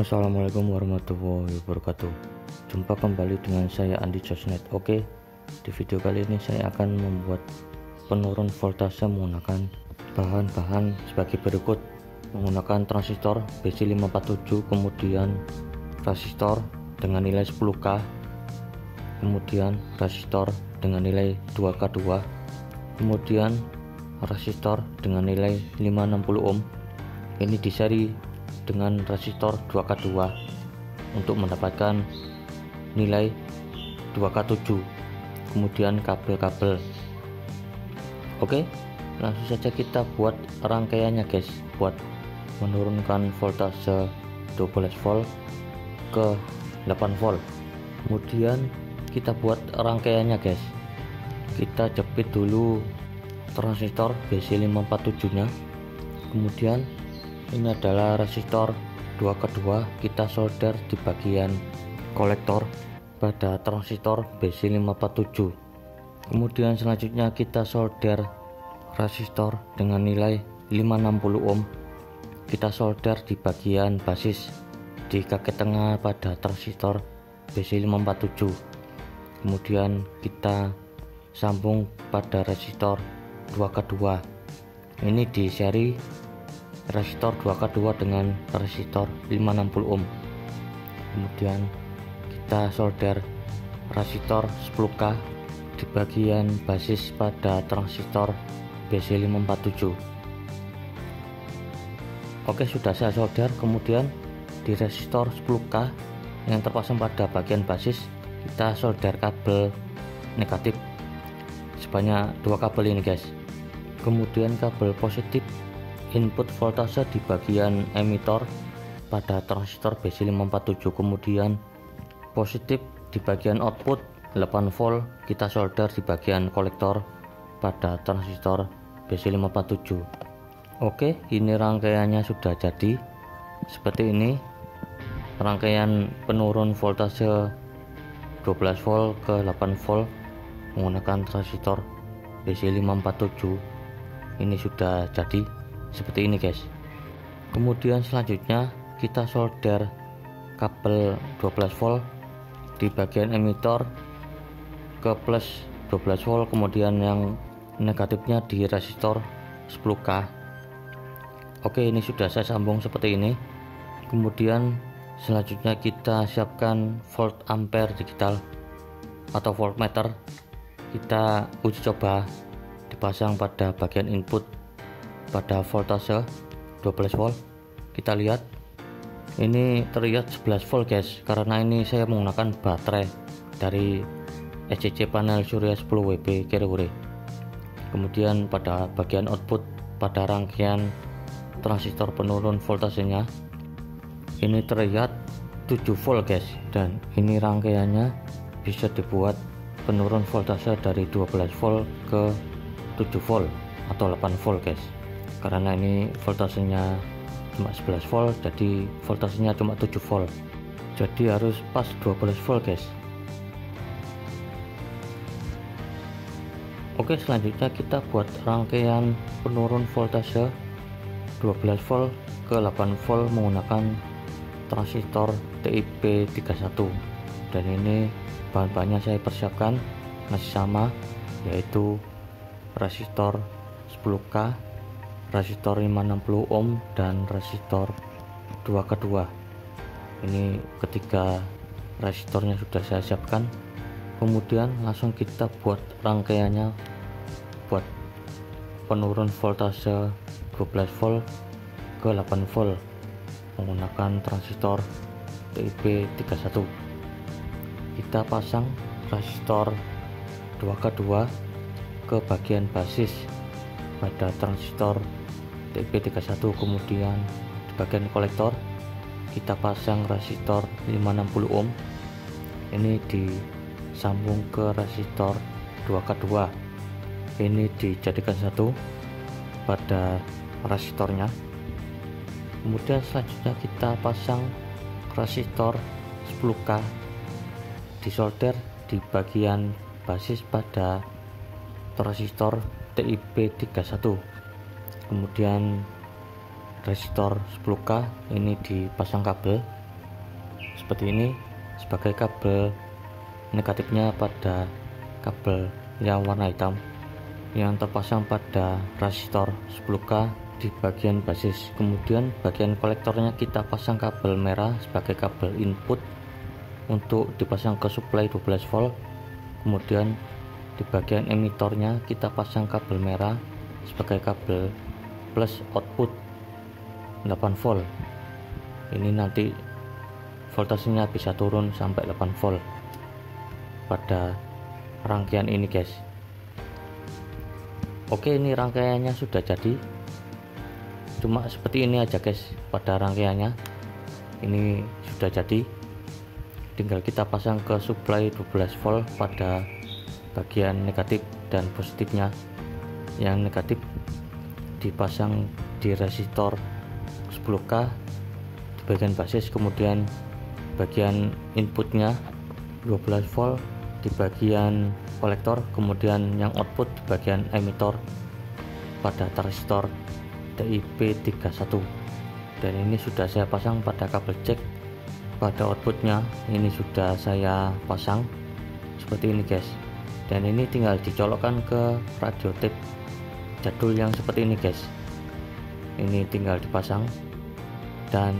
Assalamualaikum warahmatullahi wabarakatuh. Jumpa kembali dengan saya Andi Josnet. Oke, di video kali ini saya akan membuat penurun voltase menggunakan bahan-bahan sebagai berikut. Menggunakan transistor BC547, kemudian resistor dengan nilai 10K, kemudian resistor dengan nilai 2K2, kemudian resistor dengan nilai 560 ohm. Ini diseri dengan resistor 2K2 untuk mendapatkan nilai 2K7, kemudian kabel-kabel. Oke, langsung saja kita buat rangkaiannya guys, buat menurunkan voltase 12 volt ke 8 volt. Kemudian kita buat rangkaiannya guys. Kita jepit dulu transistor BC547 nya, kemudian ini adalah resistor 2K2, kita solder di bagian kolektor pada transistor BC547. Kemudian selanjutnya kita solder resistor dengan nilai 560 ohm, kita solder di bagian basis di kaki tengah pada transistor BC547. Kemudian kita sambung pada resistor 2K2. Ini di seri resistor 2K2 dengan resistor 560 ohm. Kemudian kita solder resistor 10K di bagian basis pada transistor BC547. Oke, sudah saya solder. Kemudian di resistor 10K yang terpasang pada bagian basis, kita solder kabel negatif sebanyak 2 kabel ini guys. Kemudian kabel positif input voltase di bagian emitor pada transistor BC547, kemudian positif di bagian output 8 volt, kita solder di bagian kolektor pada transistor BC547. Oke, ini rangkaiannya sudah jadi seperti ini. Rangkaian penurun voltase 12 volt ke 8 volt menggunakan transistor BC547 ini sudah jadi seperti ini guys. Kemudian selanjutnya kita solder kabel 12 volt di bagian emitor ke plus 12 volt, kemudian yang negatifnya di resistor 10K. Oke, ini sudah saya sambung seperti ini. Kemudian selanjutnya kita siapkan volt ampere digital atau voltmeter. Kita uji coba dipasang pada bagian input pada voltase 12 volt. Kita lihat ini terlihat 11 volt guys, karena ini saya menggunakan baterai dari SCC panel surya 10 WP Kerewure. Kemudian pada bagian output pada rangkaian transistor penurun voltasenya ini terlihat 7 volt guys, dan ini rangkaiannya bisa dibuat penurun voltase dari 12 volt ke 7 volt atau 8 volt guys. Karena ini voltasenya cuma 11 volt, jadi voltasenya cuma 7 volt, jadi harus pas 12 volt guys. Oke, selanjutnya kita buat rangkaian penurun voltase 12 volt ke 8 volt menggunakan transistor TIP31, dan ini bahan-bahannya saya persiapkan masih sama, yaitu resistor 10K, resistor 560 ohm, dan resistor 2K2. Ini ketiga resistornya sudah saya siapkan. Kemudian langsung kita buat rangkaiannya buat penurun voltase 12 volt ke 8 volt menggunakan transistor TIP31. Kita pasang resistor 2K2 ke bagian basis pada transistor TIP31, kemudian di bagian kolektor kita pasang resistor 560 ohm. Ini disambung ke resistor 2K2. Ini dijadikan satu pada resistornya. Kemudian selanjutnya kita pasang resistor 10K, disolder di bagian basis pada transistor TIP31. Kemudian resistor 10K ini dipasang kabel seperti ini sebagai kabel negatifnya pada kabel yang warna hitam yang terpasang pada resistor 10K di bagian basis. Kemudian bagian kolektornya kita pasang kabel merah sebagai kabel input untuk dipasang ke supply 12 volt. Kemudian di bagian emitornya kita pasang kabel merah sebagai kabel plus output 8 volt. Ini nanti voltasenya bisa turun sampai 8 volt pada rangkaian ini guys. Oke, ini rangkaiannya sudah jadi, cuma seperti ini aja guys. Pada rangkaiannya ini sudah jadi, tinggal kita pasang ke supply 12 volt pada bagian negatif dan positifnya. Yang negatif dipasang di resistor 10K di bagian basis, kemudian bagian inputnya 12 volt di bagian kolektor, kemudian yang output di bagian emitor pada transistor TIP31. Dan ini sudah saya pasang pada kabel jack. Pada outputnya ini sudah saya pasang seperti ini guys, dan ini tinggal dicolokkan ke radio tape jadul yang seperti ini guys. Ini tinggal dipasang dan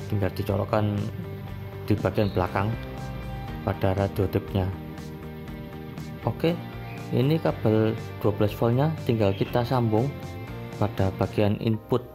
tinggal dicolokkan di bagian belakang pada radio tape-nya. Oke, ini kabel 12 voltnya tinggal kita sambung pada bagian input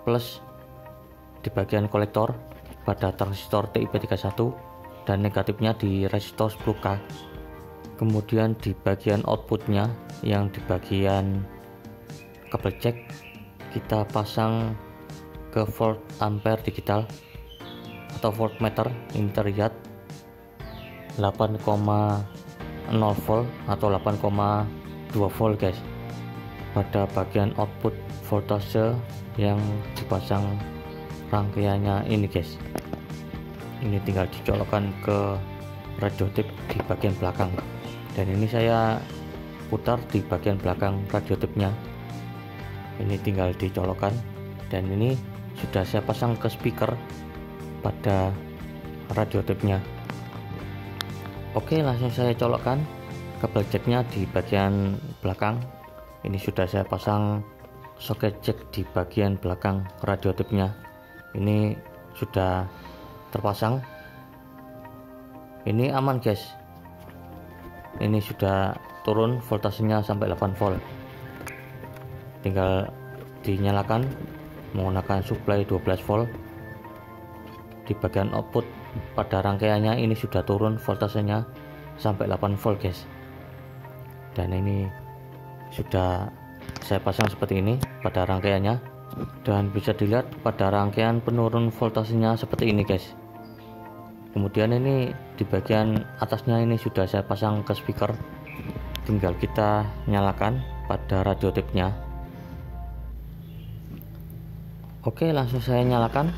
plus di bagian kolektor pada transistor TIP31 dan negatifnya di resistor 10K. Kemudian di bagian outputnya yang di bagian kabel jack kita pasang ke volt ampere digital atau voltmeter. Ini terlihat 8,0 volt atau 8,2 volt guys pada bagian output voltase yang dipasang rangkaiannya ini guys. Ini tinggal dicolokkan ke radio tape di bagian belakang, dan ini saya putar di bagian belakang radio tape-nya. Ini tinggal dicolokkan, dan ini sudah saya pasang ke speaker pada radio tape-nya. Oke, langsung saya colokkan kabel jacknya di bagian belakang. Ini sudah saya pasang soket jack di bagian belakang radio tape-nya. Ini sudah terpasang. Ini aman guys. Ini sudah turun voltasenya sampai 8 volt. Tinggal dinyalakan menggunakan supply 12 volt. Di bagian output pada rangkaiannya ini sudah turun voltasenya sampai 8 volt guys. Dan ini sudah saya pasang seperti ini pada rangkaiannya, dan bisa dilihat pada rangkaian penurun voltasenya seperti ini guys. Kemudian ini di bagian atasnya ini sudah saya pasang ke speaker, tinggal kita nyalakan pada radio tape-nya. Oke, langsung saya nyalakan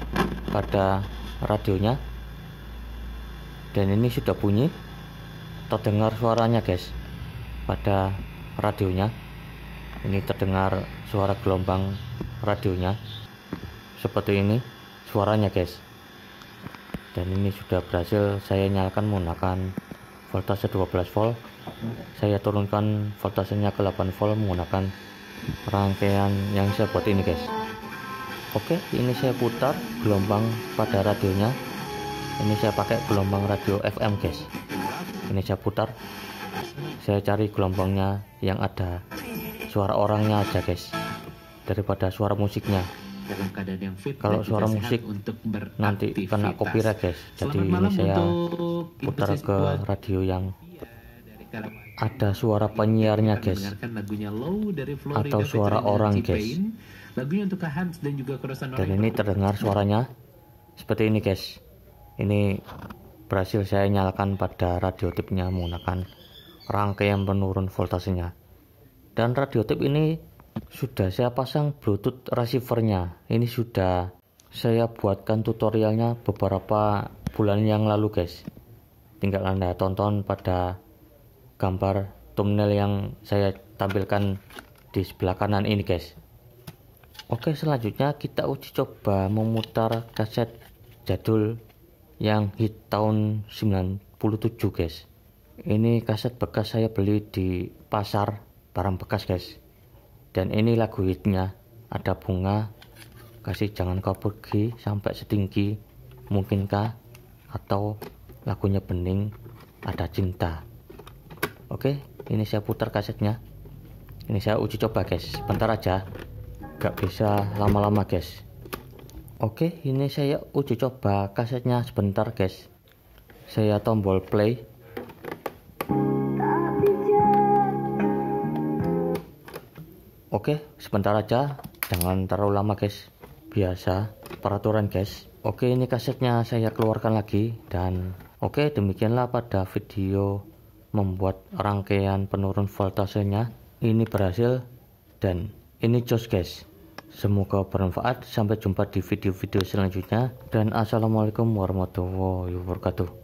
pada radionya, dan ini sudah bunyi, terdengar suaranya guys. Pada radionya ini terdengar suara gelombang radionya seperti ini suaranya guys. Dan ini sudah berhasil saya nyalakan menggunakan voltase 12 volt. Saya turunkan voltasenya ke 8 volt menggunakan rangkaian yang saya buat ini guys. Oke, ini saya putar gelombang pada radionya. Ini saya pakai gelombang radio FM guys. Ini saya putar, saya cari gelombangnya yang ada suara orangnya aja guys, daripada suara musiknya. Dalam keadaan yang fit, kalau suara musik nanti kena copyright guys. Jadi ini saya putar ke radio yang ada suara penyiarnya guys, atau suara orang guys. Dan ini terdengar suaranya seperti ini guys. Ini berhasil saya nyalakan pada radio tape-nya menggunakan rangkaian penurun voltasenya. Dan radio tape ini sudah saya pasang Bluetooth receivernya. Ini sudah saya buatkan tutorialnya beberapa bulan yang lalu guys. Tinggal Anda tonton pada gambar thumbnail yang saya tampilkan di sebelah kanan ini guys. Oke, selanjutnya kita uji coba memutar kaset jadul yang hit tahun 97 guys. Ini kaset bekas saya beli di pasar barang bekas guys. Dan ini lagu hitnya, ada bunga, kasih jangan kau pergi, sampai setinggi mungkinkah, atau lagunya Bening, ada cinta. Oke, ini saya putar kasetnya. Ini saya uji coba guys, sebentar aja, gak bisa lama-lama guys. Oke, ini saya uji coba kasetnya sebentar guys. Saya tombol play. Oke, sebentar aja, jangan terlalu lama guys, biasa peraturan guys. Oke, ini kasetnya saya keluarkan lagi. Dan oke, demikianlah pada video membuat rangkaian penurun voltasenya. Ini berhasil dan ini jos guys. Semoga bermanfaat. Sampai jumpa di video-video selanjutnya, dan assalamualaikum warahmatullahi wabarakatuh.